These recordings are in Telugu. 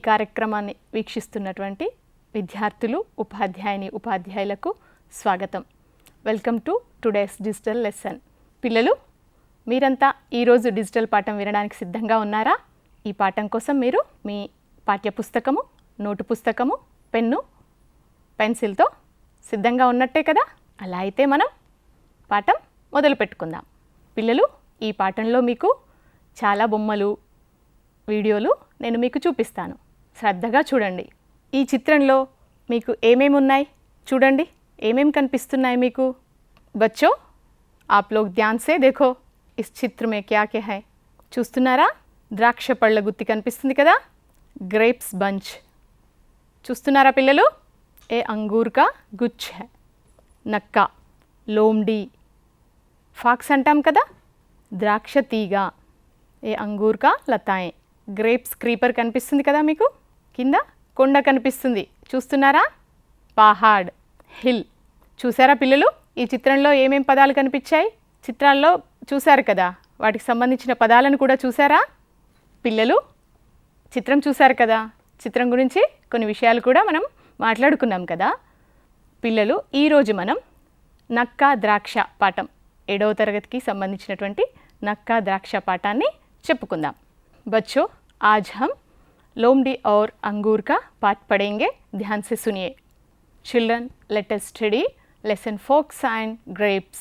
కార్యక్రమాన్ని వీక్షిస్తున్నటువంటి విద్యార్థులు, ఉపాధ్యాయుని, ఉపాధ్యాయులకు స్వాగతం. Welcome to today's digital lesson. పిల్లలు, మీరంతా ఈరోజు డిజిటల్ పాఠం వినడానికి సిద్ధంగా ఉన్నారా? ఈ పాఠం కోసం మీరు మీ పాఠ్యపుస్తకము, నోటు పుస్తకము, పెన్ను, పెన్సిల్తో సిద్ధంగా ఉన్నట్టే కదా? అలా అయితే మనం పాఠం మొదలు పెట్టుకుందాం. పిల్లలు, ఈ పాఠంలో మీకు చాలా బొమ్మలు, వీడియోలు నేను మీకు చూపిస్తాను. శ్రద్ధగా చూడండి. ఈ చిత్రంలో మీకు ఏమేమి ఉన్నాయి చూడండి. ఏమేమి కనిపిస్తున్నాయి మీకు? బచ్చో, आप लोग ध्यान से देखो इस चित्र में क्या क्या है. చూస్తున్నారా? ద్రాక్ష పళ్ళ గుత్తి కనిపిస్తుంది కదా, గ్రేప్స్ బంచ్. చూస్తున్నారా పిల్లలు? ఏ అంగూర్ కా గుచ్చ హై. నక్క, లోమ్డి, ఫాక్స్ అంటాం కదా, ద్రాక్ష తీగ. ఏ అంగూర్ కా లతాయే. గ్రేప్స్ క్రీపర్ కనిపిస్తుంది కదా మీకు. కింద కొండ కనిపిస్తుంది, చూస్తున్నారా? పహాడ్, హిల్. చూసారా పిల్లలు? ఈ చిత్రంలో ఏమేం పదాలు కనిపించాయి? చిత్రాల్లో చూశారు కదా, వాటికి సంబంధించిన పదాలను కూడా చూసారా? పిల్లలు, చిత్రం చూశారు కదా, చిత్రం గురించి కొన్ని విషయాలు కూడా మనం మాట్లాడుకున్నాం కదా. పిల్లలు, ఈరోజు మనం నక్క ద్రాక్ష పాఠం, 7వ తరగతికి సంబంధించినటువంటి నక్క ద్రాక్ష పాఠాన్ని చెప్పుకుందాం. बच्चों, आज हम लोमड़ी और अंगूर का पाठ पढ़ेंगे. ध्यान से सुनिए. Children, let us study lesson Fox and Grapes.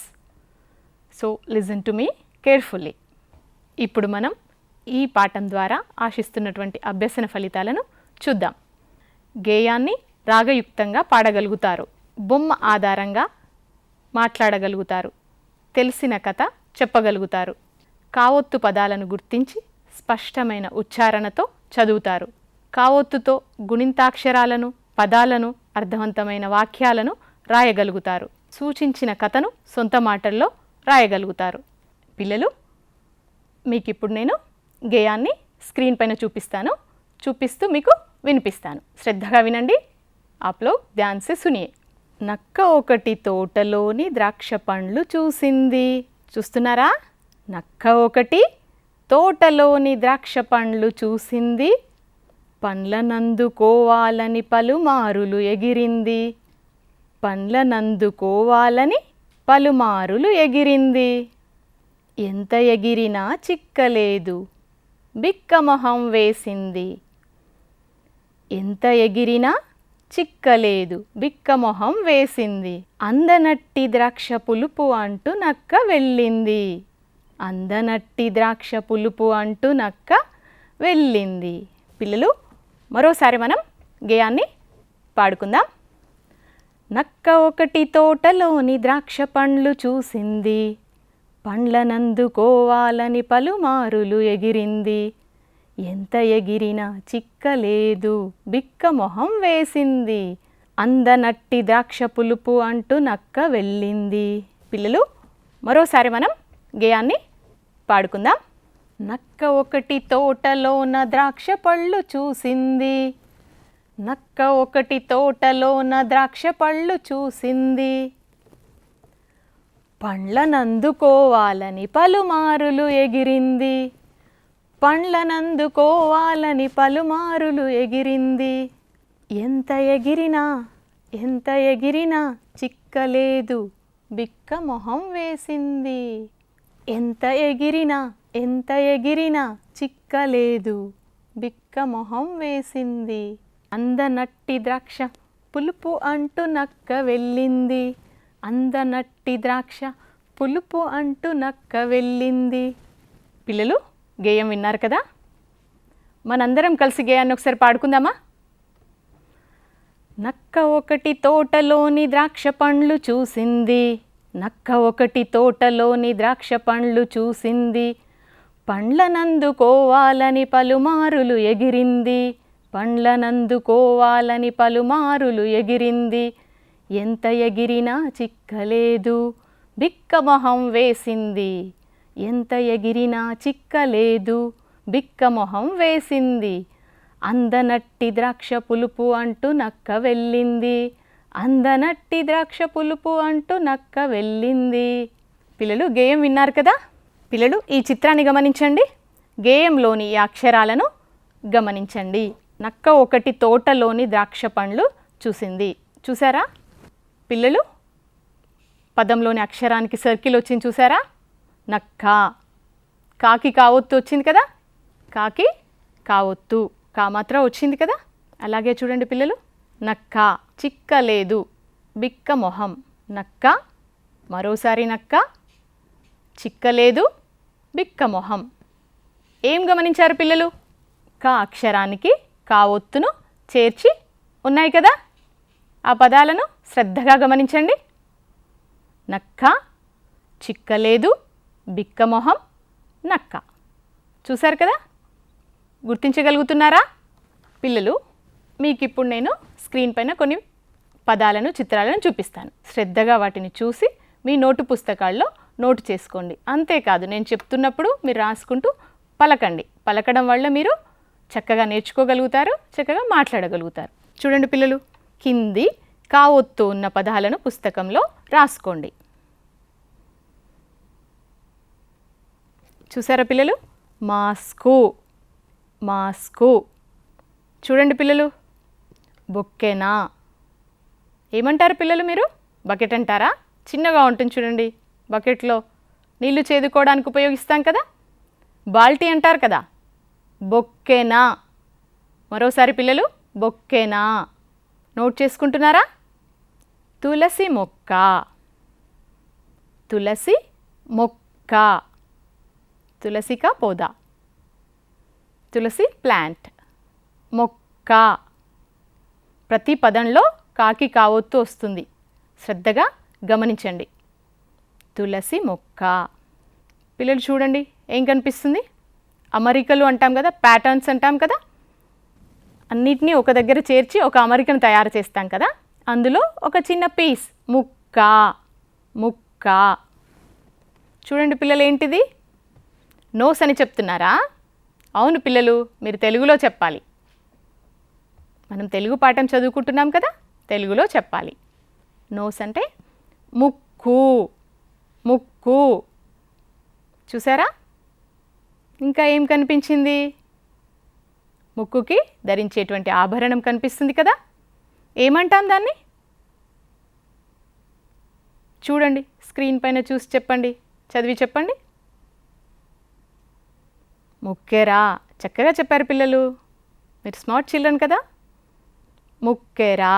So listen to me carefully. ఇప్పుడు మనం ఈ పాఠం ద్వారా ఆశిస్తున్నటువంటి అభ్యసన ఫలితాలను చూద్దాం. గేయాన్ని రాగయుక్తంగా పాడగలుగుతారు, బొమ్మ ఆధారంగా మాట్లాడగలుగుతారు, తెలిసిన కథ చెప్పగలుగుతారు, కావొత్తు పదాలను గుర్తించి స్పష్టమైన ఉచ్చారణతో చదువుతారు, కావొత్తుతో గుణింతాక్షరాలను, పదాలను, అర్థవంతమైన వాక్యాలను రాయగలుగుతారు, సూచించిన కథను సొంత మాటల్లో రాయగలుగుతారు. పిల్లలు, మీకు ఇప్పుడు నేను గేయాన్ని స్క్రీన్ పైన చూపిస్తూ మీకు వినిపిస్తాను. శ్రద్ధగా వినండి. आप लोग ध्यान से सुनिए. నక్క ఒకటి తోటలోని ద్రాక్ష పండ్లు చూసింది. చూస్తున్నారా? నక్క ఒకటి తోటలోని ద్రాక్ష పండ్లు చూసింది, పండ్లనందుకోవాలని పలుమారులు ఎగిరింది. పండ్లనందుకోవాలని పలుమారులు ఎగిరింది. ఎంత ఎగిరినా చిక్కలేదు, బిక్కమొహం వేసింది. ఎంత ఎగిరినా చిక్కలేదు, బిక్కమొహం వేసింది. అందనట్టి ద్రాక్ష పులుపు అంటూ నక్క వెళ్ళింది. అందనట్టి ద్రాక్ష పులుపు అంటూ నక్క వెళ్ళింది. పిల్లలు, మరోసారి మనం గేయాన్ని పాడుకుందాం. నక్క ఒకటి తోటలోని ద్రాక్ష పండ్లు చూసింది, పండ్లనందుకోవాలని పలుమారులు ఎగిరింది. ఎంత ఎగిరినా చిక్కలేదు, బిక్కమొహం వేసింది. అందనట్టి ద్రాక్ష పులుపు అంటూ నక్క వెళ్ళింది. పిల్లలు, మరోసారి మనం గేయాన్ని పాడుకుందాం. నక్క ఒకటి తోటలోన ద్రాక్ష పళ్ళు చూసింది. నక్క ఒకటి తోటలోన ద్రాక్ష పళ్ళు చూసింది, పండ్లనందుకోవాలని పలుమారులు ఎగిరింది. పండ్లనందుకోవాలని పలుమారులు ఎగిరింది. ఎంత ఎగిరినా చిక్కలేదు, బిక్కమొహం వేసింది. ఎంత ఎగిరినా చిక్కలేదు, బిక్కమొహం వేసింది. అందనట్టి ద్రాక్ష పులుపు అంటూ నక్క వెళ్ళింది. అందనట్టి ద్రాక్ష పులుపు అంటూ నక్క వెళ్ళింది. పిల్లలు, గేయం విన్నారు కదా? మనందరం కలిసి గేయాన్ని ఒకసారి పాడుకుందామా? నక్క ఒకటి తోటలోని ద్రాక్ష పండ్లు చూసింది. నక్క ఒకటి తోటలోని ద్రాక్ష పండ్లు చూసింది, పండ్లనందుకోవాలని పలుమారులు ఎగిరింది. పండ్లనందుకోవాలని పలుమారులు ఎగిరింది. ఎంత ఎగిరినా చిక్కలేదు, బిక్కమొహం వేసింది. ఎంత ఎగిరినా చిక్కలేదు, బిక్కమొహం వేసింది. అందనట్టి ద్రాక్ష పులుపు అంటూ నక్క వెళ్ళింది. అందనట్టి ద్రాక్ష పులుపు అంటూ నక్క వెళ్ళింది. పిల్లలు, గేయం విన్నారు కదా? పిల్లలు, ఈ చిత్రాన్ని గమనించండి. గేయంలోని ఈ అక్షరాలను గమనించండి. నక్క ఒకటి తోటలోని ద్రాక్ష పండ్లు చూసింది. చూసారా పిల్లలు? పదంలోని అక్షరానికి సర్కిల్ వచ్చింది చూసారా? నక్క. కాకి కావొత్తు వచ్చింది కదా, కాకి కావొత్తు, కా మాత్రం వచ్చింది కదా. అలాగే చూడండి పిల్లలు, నక్క. చిక్కలేదు, బిక్క మొహం. నక్క, మరోసారి నక్క, చిక్కలేదు, బిక్క మొహం. ఏం గమనించారు పిల్లలు? కా అక్షరానికి కావొత్తును చేర్చి ఉన్నాయి కదా. ఆ పదాలను శ్రద్ధగా గమనించండి. నక్క, చిక్కలేదు, బిక్క మొహం, నక్క. చూశారు కదా? గుర్తించగలుగుతున్నారా పిల్లలు? మీకు ఇప్పుడు నేను స్క్రీన్ పైన కొన్ని పదాలను, చిత్రాలను చూపిస్తాను. శ్రద్ధగా వాటిని చూసి మీ నోటు పుస్తకాల్లో నోటు చేసుకోండి. అంతేకాదు, నేను చెప్తున్నప్పుడు మీరు రాసుకుంటూ పలకండి. పలకడం వల్ల మీరు చక్కగా నేర్చుకోగలుగుతారు, చక్కగా మాట్లాడగలుగుతారు. చూడండి పిల్లలు, కింది కావొత్తు ఉన్న పదాలను పుస్తకంలో రాసుకోండి. చూసారా పిల్లలు? Mask, mask. చూడండి పిల్లలు, బొక్కెనా. ఏమంటారు పిల్లలు మీరు? బకెట్ అంటారా? చిన్నగా ఉంటుంది చూడండి, బకెట్లో నీళ్లు చేదుకోవడానికి ఉపయోగిస్తాం కదా. బాల్టీ అంటారు కదా. బొక్కెనా. మరోసారి పిల్లలు, బొక్కెనా. నోట్ చేసుకుంటున్నారా? తులసి మొక్క, తులసి మొక్క. తులసి కా పౌదా, తులసి ప్లాంట్. మొక్క. ప్రతి పదంలో కాకి కావొత్తు వస్తుంది, శ్రద్ధగా గమనించండి. తులసి మొక్క. పిల్లలు చూడండి, ఏం కనిపిస్తుంది? అమరికలు అంటాం కదా, ప్యాటర్న్స్ అంటాం కదా. అన్నిటినీ ఒక దగ్గర చేర్చి ఒక అమరికను తయారు చేస్తాం కదా. అందులో ఒక చిన్న పీస్, ముక్క, ముక్క. చూడండి పిల్లలు, ఏంటిది? నోస్ అని చెప్తున్నారా? అవును పిల్లలు, మీరు తెలుగులో చెప్పాలి. మనం తెలుగు పాఠం చదువుకుంటున్నాం కదా, తెలుగులో చెప్పాలి. నోస్ అంటే ముక్కు, ముక్కు. చూసారా? ఇంకా ఏం కనిపించింది? ముక్కుకి ధరించేటువంటి ఆభరణం కనిపిస్తుంది కదా. ఏమంటాం దాన్ని? చూడండి, స్క్రీన్ పైన చూసి చెప్పండి, చదివి చెప్పండి. ముక్కెరా. చక్కగా చెప్పారు పిల్లలు, మీరు స్మార్ట్ చిల్డ్రన్ కదా. ముక్కెరా.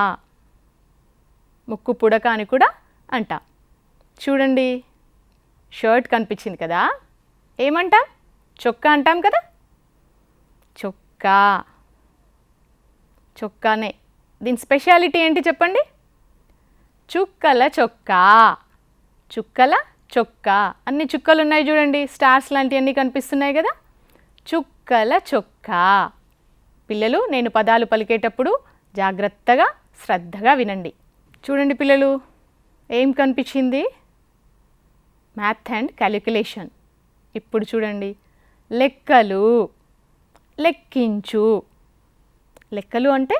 ముక్కు పుడక అని కూడా అంటాం. చూడండి, షర్ట్ కనిపించింది కదా. ఏమంటాం? చొక్కా అంటాం కదా. చొక్కా, చొక్కానే. దీని స్పెషాలిటీ ఏంటి చెప్పండి? చుక్కల చొక్కా, చుక్కల చొక్కా. అన్ని చుక్కలు ఉన్నాయి చూడండి, స్టార్స్ లాంటివన్నీ కనిపిస్తున్నాయి కదా. చుక్కల చొక్కా. పిల్లలు, నేను పదాలు పలికేటప్పుడు జాగ్రత్తగా శ్రద్ధగా వినండి. చూడండి పిల్లలు, ఏం కనిపించింది? Math and calculation. ఇప్పుడు చూడండి, లెక్కలు, లెక్కించు. లెక్కలు అంటే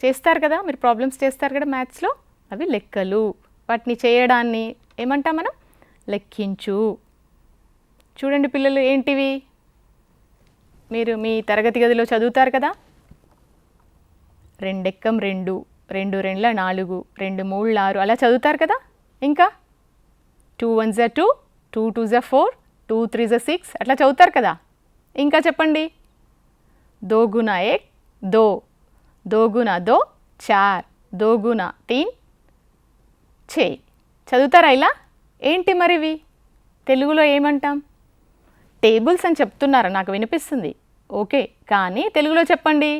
చేస్తారు కదా, మీరు ప్రాబ్లమ్స్ చేస్తారు కదా మ్యాథ్స్లో, అవి లెక్కలు. వాటిని చేయడాన్ని ఏమంటాం మనం? లెక్కించు. చూడండి పిల్లలు, ఏంటివి? మీరు మీ తరగతి గదిలో చదువుతారు కదా. 2 ఎక్కం 2, 2 రెండ్ల 4, 2 మూళ్ళ 6 అలా చదువుతారు కదా. ఇంకా 2 1 2, 2 2 4, 2 3 6 అట్లా చదువుతారు కదా. ఇంకా చెప్పండి. 2 गुना 1 2, 2 गुना 2 4, 2 गुना 3 6 చదువుతారా ఇలా? ఏంటి మరి ఇవి తెలుగులో ఏమంటాం? టేబుల్స్ అని చెప్తున్నారా? నాకు వినిపిస్తుంది, ఓకే. కానీ తెలుగులో చెప్పండి.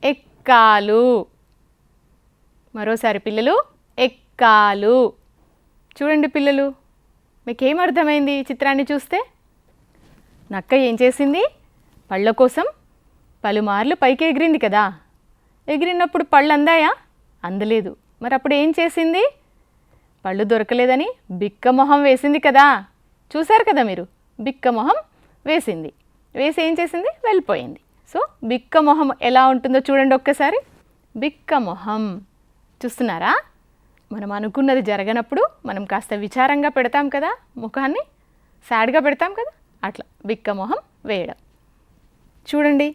ఎక్కాలు. మరోసారి పిల్లలు, ఎక్కాలు. చూడండి పిల్లలు, మీకేం అర్థమైంది ఈ చిత్రాన్ని చూస్తే? నక్క ఏం చేసింది? పళ్ళ కోసం పలుమార్లు పైకి ఎగిరింది కదా. ఎగిరినప్పుడు పళ్ళు అందాయా? అందలేదు. మరి అప్పుడు ఏం చేసింది? పళ్ళు దొరకలేదని బిక్క మొహం వేసింది కదా. చూశారు కదా మీరు, బిక్క మొహం వేసింది. వేసి ఏం చేసింది? వెళ్ళిపోయింది. సో బిక్క మొహం ఎలా ఉంటుందో చూడండి ఒక్కసారి. బిక్క మొహం చూస్తున్నారా? మనం అనుకున్నది జరగనప్పుడు మనం కాస్త విచారంగా పెడతాం కదా, ముఖాన్ని సాడ్గా పెడతాం కదా, అట్లా బిక్క మొహం వేయడం. చూడండి,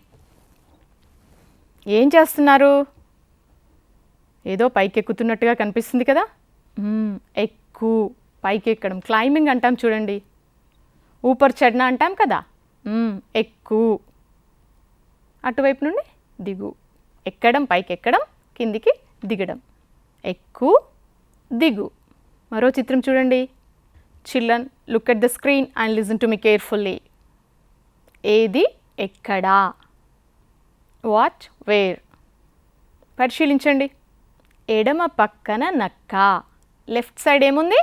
ఏం చేస్తున్నారు? ఏదో పైకి ఎక్కుతున్నట్టుగా కనిపిస్తుంది కదా. ఎక్కు, పైకి ఎక్కడం, క్లైంబింగ్ అంటాం చూడండి. ఊపర్ చడ్నా అంటాం కదా. ఎక్కు, అటువైపు నుండి దిగు. ఎక్కడం, పైకి ఎక్కడం, కిందికి దిగడం. ఎక్కు, దిగు. మరో చిత్రం చూడండి. Children, look at the screen and listen to me carefully. ఏది, ఎక్కడా? What, where? పరిశీలించండి. ఎడమ పక్కన నక్క, లెఫ్ట్ సైడ్ ఏముంది?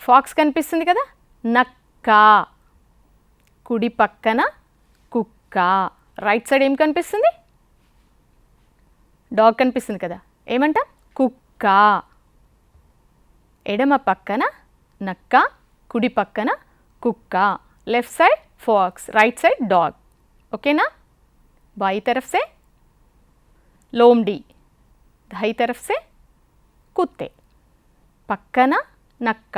ఫాక్స్ కనిపిస్తుంది కదా, నక్క. కుడి పక్కన కుక్క, రైట్ సైడ్ ఏం కనిపిస్తుంది? డాగ్ కనిపిస్తుంది కదా, ఏమంటాం? కుక్క. ఎడమ పక్కన నక్క, కుడి పక్కన కుక్క, left side fox, right side dog. ఓకేనా? बाई तरफ से लोमड़ी, दाई तरफ से कुत्ते. పక్కన నక్క,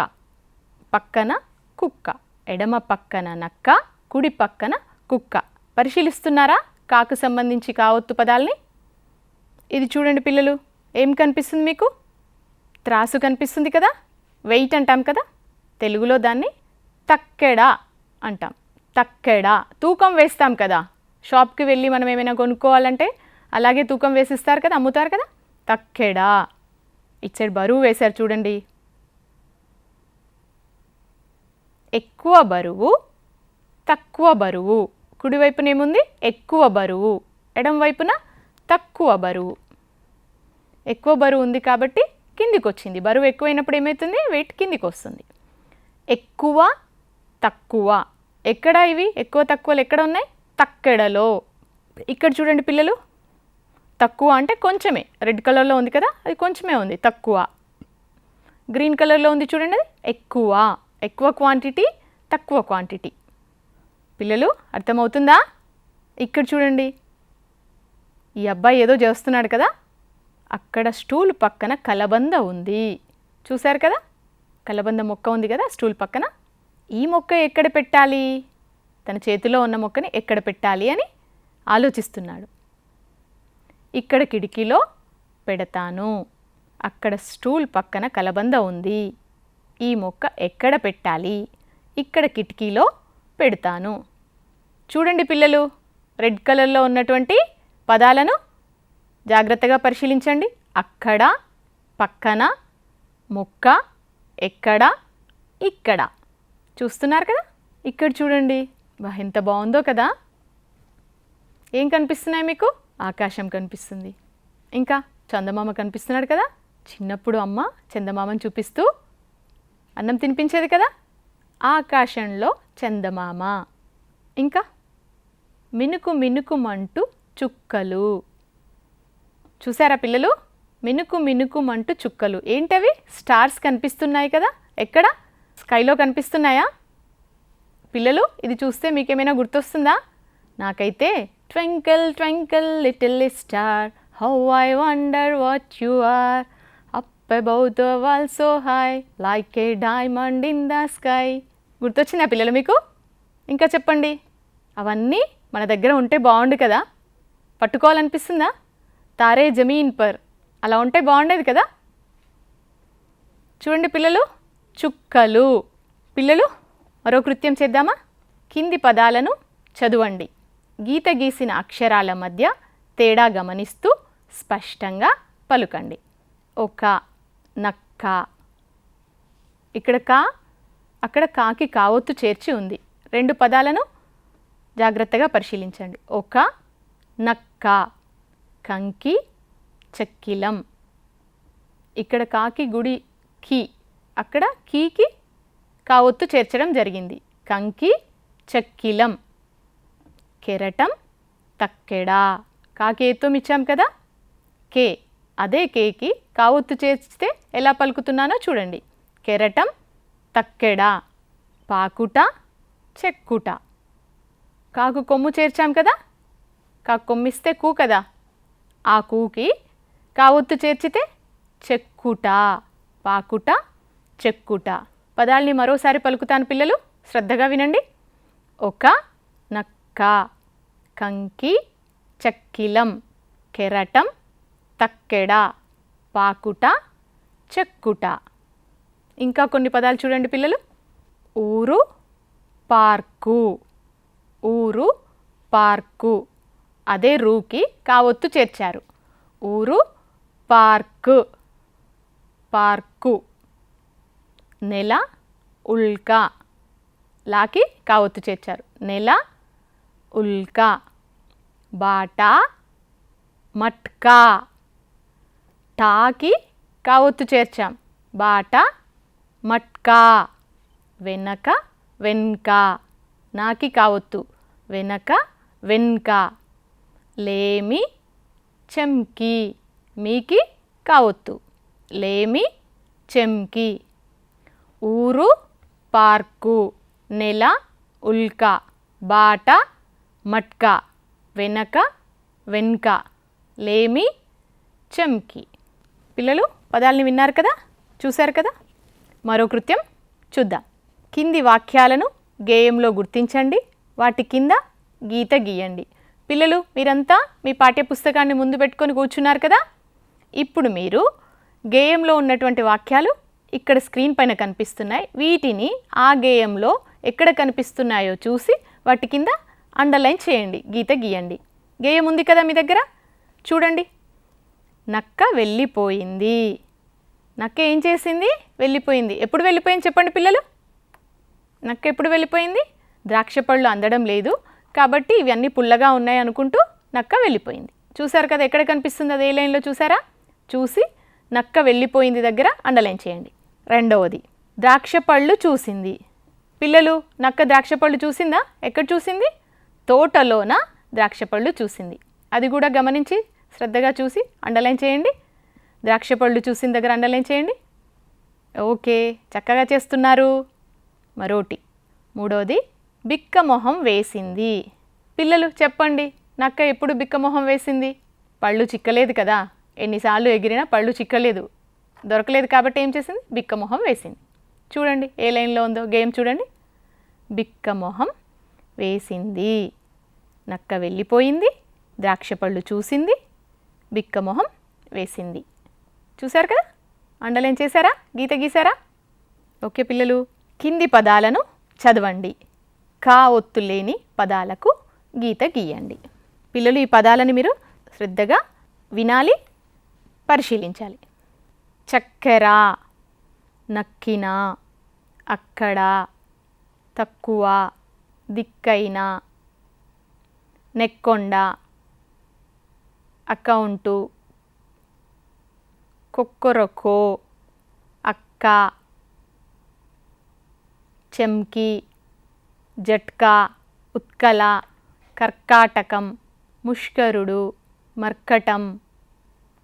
పక్కన కుక్క, ఎడమ పక్కన నక్క, కుడి పక్కన కుక్క. పరిశీలిస్తున్నారా కాకు సంబంధించి కావొత్తు పదాలని? ఇది చూడండి పిల్లలు, ఏం కనిపిస్తుంది మీకు? త్రాసు కనిపిస్తుంది కదా, వెయిట్ అంటాం కదా. తెలుగులో దాన్ని తక్కెడ అంటాం. తక్కెడ, తూకం వేస్తాం కదా. షాప్కి వెళ్ళి మనం ఏమైనా కొనుక్కోవాలంటే అలాగే తూకం వేసిస్తారు కదా, అమ్ముతారు కదా. తక్కెడ. ఇటు సైడ్ బరువు వేశారు చూడండి. ఎక్కువ బరువు, తక్కువ బరువు. కుడివైపున ఏముంది? ఎక్కువ బరువు. ఎడం వైపున తక్కువ బరువు. ఎక్కువ బరువు ఉంది కాబట్టి కిందికి వచ్చింది. బరువు ఎక్కువైనప్పుడు ఏమవుతుంది? వెయిట్ కిందికి వస్తుంది. ఎక్కువ, తక్కువ. ఎక్కడ ఇవి ఎక్కువ తక్కువలు ఎక్కడ ఉన్నాయి? తక్కెడలో. ఇక్కడ చూడండి పిల్లలు, తక్కువ అంటే కొంచెమే. రెడ్ కలర్లో ఉంది కదా, అది కొంచెమే ఉంది, తక్కువ. గ్రీన్ కలర్లో ఉంది చూడండి, అది ఎక్కువ. ఎక్కువ క్వాంటిటీ, తక్కువ క్వాంటిటీ. పిల్లలు అర్థమవుతుందా? ఇక్కడ చూడండి, ఈ అబ్బాయి ఏదో చేస్తున్నాడు కదా, అక్కడ స్టూల్ పక్కన కలబంద ఉంది. చూశారు కదా, కలబంద మొక్క ఉంది కదా స్టూల్ పక్కన. ఈ మొక్క ఎక్కడ పెట్టాలి? తన చేతిలో ఉన్న మొక్కని ఎక్కడ పెట్టాలి అని ఆలోచిస్తున్నాడు. ఇక్కడ కిటికీలో పెడతాను, అక్కడ స్టూల్ పక్కన కలబంద ఉంది, ఈ మొక్క ఎక్కడ పెట్టాలి? ఇక్కడ కిటికీలో పెడతాను. చూడండి పిల్లలు, రెడ్ కలర్లో ఉన్నటువంటి పదాలను జాగ్రత్తగా పరిశీలించండి. అక్కడ, పక్కన, మొక్క, ఎక్కడ, ఇక్కడ. చూస్తున్నారు కదా. ఇక్కడ చూడండి, ఎంత బాగుందో కదా. ఏం కనిపిస్తున్నాయి మీకు? ఆకాశం కనిపిస్తుంది, ఇంకా చందమామ కనిపిస్తున్నాడు కదా. చిన్నప్పుడు అమ్మ చందమామని చూపిస్తూ అన్నం తినిపించేది కదా. ఆకాశంలో చందమామ. ఇంకా మినుకు మినుకుమంటూ చుక్కలు. చూసారా పిల్లలు? మినుకు మినుకుమంటూ చుక్కలు. ఏంటవి? స్టార్స్ కనిపిస్తున్నాయి కదా. ఎక్కడ? స్కైలో కనిపిస్తున్నాయా పిల్లలు? ఇది చూస్తే మీకేమైనా గుర్తొస్తుందా? నాకైతే twinkle twinkle little star how I wonder what you are up above the world so high like a diamond in the sky. గుర్తొచ్చిందా పిల్లలు మీకు? ఇంకా చెప్పండి. అవన్నీ మన దగ్గర ఉంటే బాగుండు కదా. పట్టుకోవాలనిపిస్తుందా? తారే జమీన్ పర్ అలా ఉంటే బాగుండేది కదా. చూడండి పిల్లలు, చుక్కలు. పిల్లలు మరో కృత్యం చేద్దామా? కింది పదాలను చదవండి. గీత గీసిన అక్షరాల మధ్య తేడా గమనిస్తూ స్పష్టంగా పలుకండి. ఒక, నక్క. ఇక్కడ కా, అక్కడ కాకి కావొత్తు చేర్చి ఉంది. రెండు పదాలను జాగ్రత్తగా పరిశీలించండి. ఒక, నక్క. కంకి, చక్కిలం. ఇక్కడ కాకి గుడి కి, అక్కడ కీకి కావొత్తు చేర్చడం జరిగింది. కంకి, చక్కిలం. కెరటం, తక్కెడ. కాకేతో ఇచ్చాం కదా, కే. అదే కేకి కావొత్తు చేర్చితే ఎలా పలుకుతున్నానో చూడండి. కెరటం, తక్కెడ. పాకుట, చెక్కుట. కాకు కొమ్ము చేర్చాం కదా, కాకు కొమ్మిస్తే కూ కదా, ఆ కూకి కావొత్తు చేర్చితే చెక్కుట. పాకుట, చెక్కుట. పదాల్ని మరోసారి పలుకుతాను పిల్లలు, శ్రద్ధగా వినండి. ఒక, నక్క. కంకి, చక్కిలం, కెరటం, తక్కెడ, పాకుట, చెక్కుట. ఇంకా కొన్ని పదాలు చూడండి పిల్లలు. ఊరు, పార్కు. ఊరు, పార్కు. అదే రూకి కావొత్తు చేర్చారు. ఊరు, పార్కు, పార్కు. నెల, ఉల్క. లాకి కావొత్తు చేర్చారు. నెల, ఉల్క. బాట, మట్కా. టాకి కావొత్తు చేర్చాం. బాట, మట్కా. వెనక, వెన్క. నాకి కావొత్తు. వెనక, వెన్క. లేమి, చెంకి. మీకి కావొత్తు. లేమి, చెంకి. ఊరు, పార్కు. నెల, ఉల్క. బాట, మట్కా. వెనక, వెన్క. లేమి, చెంకి. పిల్లలు పదాలని విన్నారు కదా, చూశారు కదా. మరో కృత్యం చూద్దాం. కింది వాక్యాలను గేయంలో గుర్తించండి. వాటి కింద గీత గీయండి. పిల్లలు మీరంతా మీ పాఠ్యపుస్తకాన్ని ముందు పెట్టుకొని కూర్చున్నారు కదా. ఇప్పుడు మీరు గేయంలో ఉన్నటువంటి వాక్యాలు ఇక్కడ స్క్రీన్ పైన కనిపిస్తున్నాయి. వీటిని ఆ గేయంలో ఎక్కడ కనిపిస్తున్నాయో చూసి వాటి కింద అండర్లైన్ చేయండి, గీత గీయండి. గేయం ఉంది కదా మీ దగ్గర, చూడండి. నక్క వెళ్ళిపోయింది. నక్క ఏం చేసింది? వెళ్ళిపోయింది. ఎప్పుడు వెళ్ళిపోయింది చెప్పండి పిల్లలు. నక్క ఎప్పుడు వెళ్ళిపోయింది? ద్రాక్ష పళ్ళు అందడం లేదు కాబట్టి ఇవన్నీ పుల్లగా ఉన్నాయి అనుకుంటూ నక్క వెళ్ళిపోయింది. చూసారు కదా, ఎక్కడ కనిపిస్తుంది అది, ఏ లైన్లో చూసారా? చూసి నక్క వెళ్ళిపోయింది దగ్గర అండర్లైన్ చేయండి. రెండవది, ద్రాక్ష పళ్ళు చూసింది. పిల్లలు నక్క ద్రాక్ష పళ్ళు చూసిందా? ఎక్కడ చూసింది? తోటలోన ద్రాక్ష పళ్ళు చూసింది. అది కూడా గమనించి శ్రద్ధగా చూసి అండర్లైన్ చేయండి. ద్రాక్ష పళ్ళు చూసిన దగ్గర అండర్లైన్ చేయండి. ఓకే, చక్కగా చేస్తున్నారు. మరోటి, మూడవది, బిక్క మొహం వేసింది. పిల్లలు చెప్పండి, నక్క ఎప్పుడు బిక్క మొహం వేసింది? పళ్ళు చిక్కలేదు కదా, ఎన్నిసార్లు ఎగిరినా పళ్ళు చిక్కలేదు, దొరకలేదు కాబట్టి ఏం చేసింది? బిక్క మొహం వేసింది. చూడండి ఏ లైన్లో ఉందో గేమ్ చూడండి. బిక్క మొహం వేసింది. నక్క వెళ్ళిపోయింది, ద్రాక్ష పళ్ళు చూసింది, బిక్క మొహం వేసింది. చూశారు కదా, అండర్లైన్ చేశారా, గీత గీశారా? ఓకే పిల్లలు, కింది పదాలను చదవండి. కా ఒత్తు లేని పదాలకు గీత గీయండి. పిల్లలు ఈ పదాలను మీరు శ్రద్ధగా వినాలి, పరిశీలించాలి. చక్కెర, నక్కిన, అక్కడ, తక్కువ, దిక్కైన, నెక్కొండ, అకౌంటు, కొక్కొరకో, అక్క, చెంకి, జట్కా, ఉత్కల, కర్కాటకం, ముష్కరుడు, మర్కటం,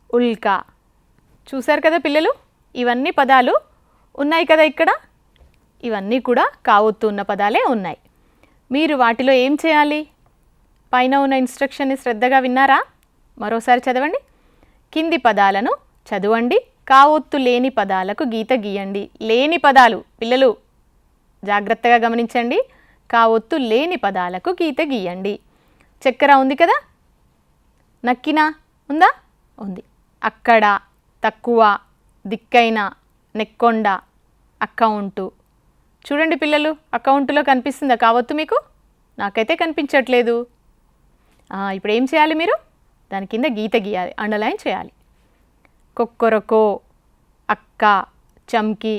ఉల్క. చూశారు కదా పిల్లలు, ఇవన్నీ పదాలు ఉన్నాయి కదా ఇక్కడ. ఇవన్నీ కూడా కావొత్తు ఉన్న పదాలే ఉన్నాయి. మీరు వాటిలో ఏం చేయాలి? పైన ఉన్న ఇన్స్ట్రక్షన్ని శ్రద్ధగా విన్నారా? మరోసారి చదవండి. కింది పదాలను చదవండి. కావొత్తు లేని పదాలకు గీత గీయండి. లేని పదాలు పిల్లలు జాగ్రత్తగా గమనించండి. కావొత్తు లేని పదాలకు గీత గీయండి. చక్కెర ఉంది కదా, నక్కిన ఉందా? ఉంది. అక్కడ, తక్కువ, దిక్కైన, నెక్కొండ, అకౌంటు. చూడండి పిల్లలు, అకౌంటులో కనిపిస్తుందా కావొత్తు మీకు? నాకైతే కనిపించట్లేదు. ఇప్పుడు ఏం చేయాలి మీరు? దాని కింద గీత గీయాలి, అండర్లైన్ చేయాలి. కొక్కొరకో, అక్క, చమ్కి,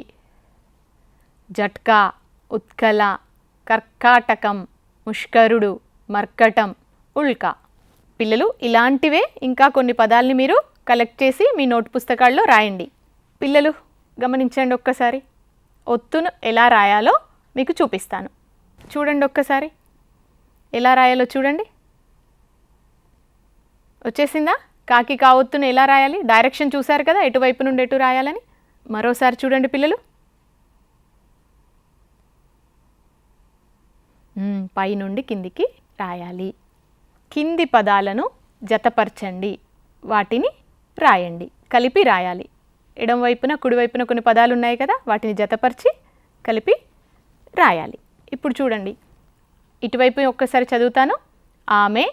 జట్కా, ఉత్కల, కర్కాటకం, ముష్కరుడు, మర్కటం, ఉల్క. పిల్లలు ఇలాంటివే ఇంకా కొన్ని పదాలని మీరు కలెక్ట్ చేసి మీ నోట్ పుస్తకాల్లో రాయండి. పిల్లలు గమనించండి ఒక్కసారి. ఒత్తును ఎలా రాయాలో మీకు చూపిస్తాను. చూడండి ఒక్కసారి ఎలా రాయాలో చూడండి. వచ్చేసిందా? కాకి కావొత్తును ఎలా రాయాలి? డైరెక్షన్ చూశారు కదా, ఎటువైపు నుండి ఎటు రాయాలని. మరోసారి చూడండి పిల్లలు. పై నుండి కిందికి రాయాలి. కింది పదాలను జతపరచండి, వాటిని రాయండి, కలిపి రాయాలి. ఎడం వైపున కుడివైపున కొన్ని పదాలు ఉన్నాయి కదా, వాటిని జతపరిచి కలిపి రాయాలి. ఇప్పుడు చూడండి, ఇటువైపు ఒక్కసారి చదువుతాను. ఆమె,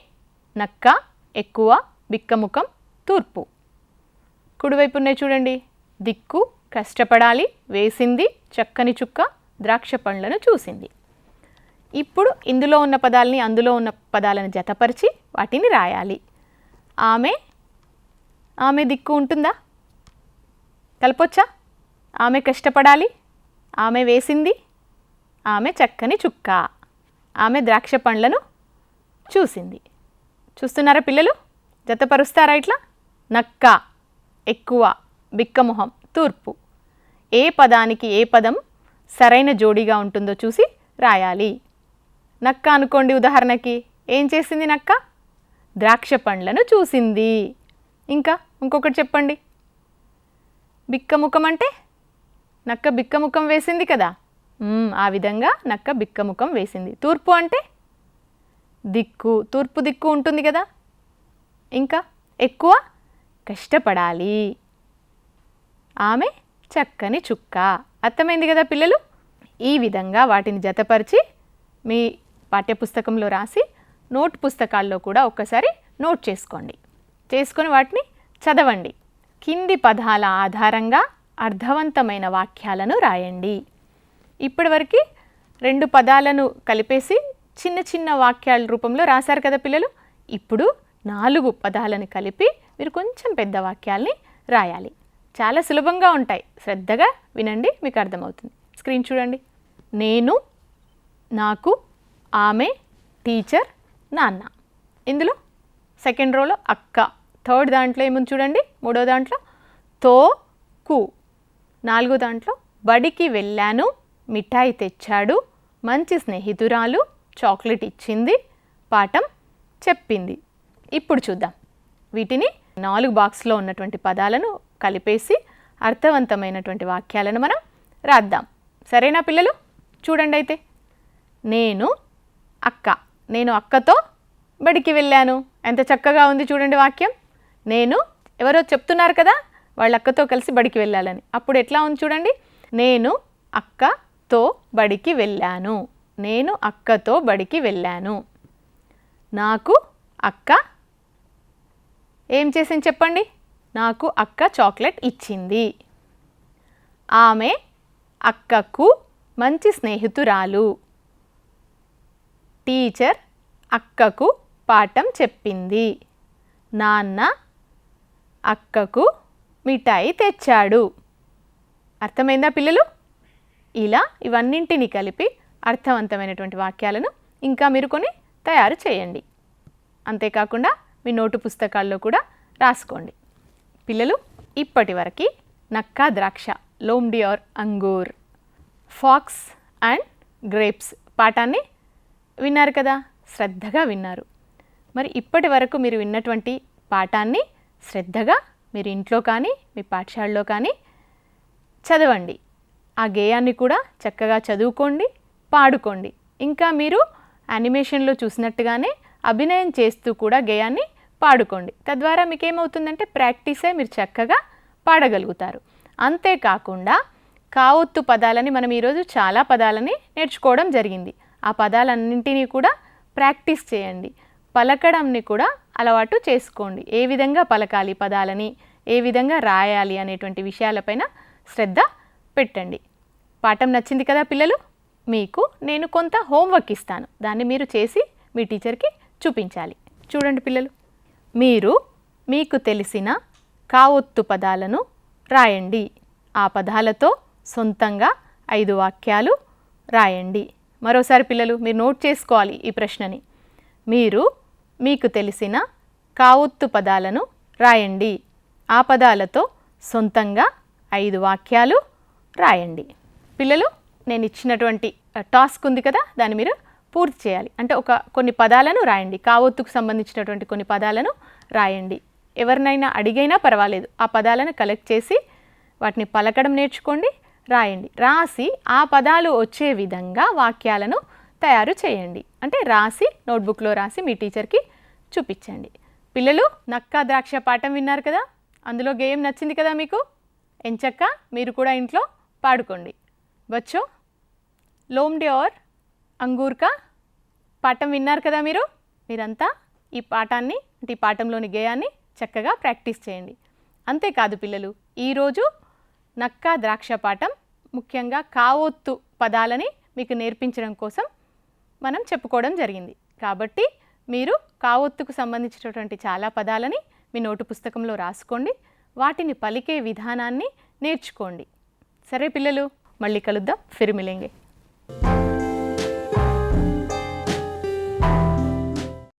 నక్క, ఎక్కువ, బిక్కముఖం, తూర్పు. కుడివైపు ఉన్నాయి చూడండి. దిక్కు, కష్టపడాలి, వేసింది, చక్కని చుక్క, ద్రాక్ష పండ్లను చూసింది. ఇప్పుడు ఇందులో ఉన్న పదాలని అందులో ఉన్న పదాలను జతపరిచి వాటిని రాయాలి. ఆమె దిక్కు ఉంటుందా? కలపొచ్చా? ఆమె కష్టపడాలి, ఆమె వేసింది, ఆమె చక్కని చుక్క, ఆమె ద్రాక్ష పండ్లను చూసింది. చూస్తున్నారా పిల్లలు? జతపరుస్తారా ఇట్లా? నక్క, ఎక్కువ, బిక్కమొహం, తూర్పు. ఏ పదానికి ఏ పదం సరైన జోడీగా ఉంటుందో చూసి రాయాలి. నక్క అనుకోండి, ఉదాహరణకి ఏం చేసింది నక్క? ద్రాక్ష పండ్లను చూసింది. ఇంకా ఇంకొకటి చెప్పండి. బిక్కముఖం అంటే నక్క బిక్కముఖం వేసింది కదా, ఆ విధంగా నక్క బిక్కముఖం వేసింది. తూర్పు అంటే దిక్కు, తూర్పు దిక్కు ఉంటుంది కదా. ఇంకా ఎక్కువ, కష్టపడాలి, ఆమె చక్కని చుక్క. అర్థమైంది కదా పిల్లలు? ఈ విధంగా వాటిని జతపరిచి మీ పాఠ్యపుస్తకంలో రాసి నోట్ పుస్తకాల్లో కూడా ఒక్కసారి నోట్ చేసుకోండి. చేసుకొని వాటిని చదవండి. కింది పదాల ఆధారంగా అర్థవంతమైన వాక్యాలను రాయండి. ఇప్పటివరకు 2 పదాలను కలిపేసి చిన్న చిన్న వాక్యాల రూపంలో రాశారు కదా పిల్లలు. ఇప్పుడు 4 పదాలను కలిపి మీరు కొంచెం పెద్ద వాక్యాల్ని రాయాలి. చాలా సులభంగా ఉంటాయి. శ్రద్ధగా వినండి, మీకు అర్థమవుతుంది. స్క్రీన్ చూడండి. నేను, నాకు, ఆమె, టీచర్, నాన్న. ఇందులో సెకండ్ రోలో అక్క, థర్డ్ దాంట్లో ఏముంది చూడండి, మూడో దాంట్లో తో, కు, నాలుగో దాంట్లో బడికి వెళ్ళాను, మిఠాయి తెచ్చాడు, మంచి స్నేహితురాలు, చాక్లెట్ ఇచ్చింది, పాఠం చెప్పింది. ఇప్పుడు చూద్దాం. వీటిని 4 బాక్స్లో ఉన్నటువంటి పదాలను కలిపేసి అర్థవంతమైనటువంటి వాక్యాలను మనం రాద్దాం. సరేనా పిల్లలు? చూడండి అయితే. నేను అక్కతో బడికి వెళ్ళాను. ఎంత చక్కగా ఉంది చూడండి వాక్యం. నేను ఎవరో చెప్తున్నారు కదా, వాళ్ళ అక్కతో కలిసి బడికి వెళ్ళాలని. అప్పుడు ఎట్లా ఉంది చూడండి. నేను అక్కతో బడికి వెళ్ళాను. నేను అక్కతో బడికి వెళ్ళాను. నాకు అక్క ఏం చేసింది చెప్పండి. నాకు అక్క చాక్లెట్ ఇచ్చింది. ఆమె అక్కకు మంచి స్నేహితురాలు. టీచర్ అక్కకు పాఠం చెప్పింది. నాన్న అక్కకు మిఠాయి తెచ్చాడు. అర్థమైందా పిల్లలు? ఇలా ఇవన్నింటినీ కలిపి అర్థవంతమైనటువంటి వాక్యాలను ఇంకా మీరు కొన్ని తయారు చేయండి. అంతేకాకుండా మీ నోటు పుస్తకాల్లో కూడా రాసుకోండి. పిల్లలు, ఇప్పటి వరకు నక్క ద్రాక్ష, లోమ్డి ఆర్ అంగూర్, ఫాక్స్ అండ్ గ్రేప్స్ పాఠాన్ని విన్నారు కదా. శ్రద్ధగా విన్నారు. మరి ఇప్పటి వరకు మీరు విన్నటువంటి పాఠాన్ని శ్రద్ధగా మీరు ఇంట్లో కానీ మీ పాఠశాలలో కానీ చదవండి. ఆ గేయాన్ని కూడా చక్కగా చదువుకోండి, పాడుకోండి. ఇంకా మీరు యానిమేషన్లో చూసినట్టుగానే అభినయం చేస్తూ కూడా గేయాన్ని పాడుకోండి. తద్వారా మీకు ఏమవుతుందంటే ప్రాక్టీస్ అయి మీరు చక్కగా పాడగలుగుతారు. అంతేకాకుండా కావొత్తు పదాలని మనం ఈరోజు చాలా పదాలని నేర్చుకోవడం జరిగింది. ఆ పదాలన్నింటినీ కూడా ప్రాక్టీస్ చేయండి. పలకడంని కూడా అలవాటు చేసుకోండి. ఏ విధంగా పలకాలి పదాలని, ఏ విధంగా రాయాలి అనేటువంటి విషయాలపైన శ్రద్ధ పెట్టండి. పాఠం నచ్చింది కదా పిల్లలు? మీకు నేను కొంత హోంవర్క్ ఇస్తాను. దాన్ని మీరు చేసి మీ టీచర్కి చూపించాలి. చూడండి పిల్లలు, మీరు మీకు తెలిసిన కావొత్తు పదాలను రాయండి. ఆ పదాలతో సొంతంగా 5 వాక్యాలు రాయండి. మరోసారి పిల్లలు మీరు నోట్ చేసుకోవాలి ఈ ప్రశ్నని. మీరు మీకు తెలిసిన కావొత్తు పదాలను రాయండి. ఆ పదాలతో సొంతంగా 5 వాక్యాలు రాయండి. పిల్లలు, నేను ఇచ్చినటువంటి టాస్క్ ఉంది కదా, దాన్ని మీరు పూర్తి చేయాలి. అంటే కొన్ని పదాలను రాయండి. కావొత్తుకు సంబంధించినటువంటి కొన్ని పదాలను రాయండి. ఎవరినైనా అడిగైనా పర్వాలేదు. ఆ పదాలను కలెక్ట్ చేసి వాటిని పలకడం నేర్చుకోండి, రాయండి. రాసి ఆ పదాలు వచ్చే విధంగా వాక్యాలను తయారు చేయండి. అంటే రాసి నోట్బుక్లో రాసి మీ టీచర్కి చూపించండి. పిల్లలు, నక్క ద్రాక్ష పాఠం విన్నారు కదా, అందులో గేయం నచ్చింది కదా మీకు? ఎంచక్క మీరు కూడా ఇంట్లో పాడుకోండి. బచ్చో, లోమ్డి और अंगूर का పాఠం విన్నారు కదా మీరంతా ఈ పాఠాన్ని అంటే ఈ పాఠంలోని గేయాన్ని చక్కగా ప్రాక్టీస్ చేయండి. అంతేకాదు పిల్లలు, ఈరోజు నక్క ద్రాక్ష పాఠం ముఖ్యంగా కావొత్తు పదాలని మీకు నేర్పించడం కోసం మనం చెప్పుకోవడం జరిగింది. కాబట్టి మీరు కావొత్తుకు సంబంధించినటువంటి చాలా పదాలని మీ నోటు పుస్తకంలో రాసుకోండి, వాటిని పలికే విధానాన్ని నేర్చుకోండి. సరే పిల్లలు, మళ్ళీ కలుద్దాం. ఫిర్ మిలేంగే.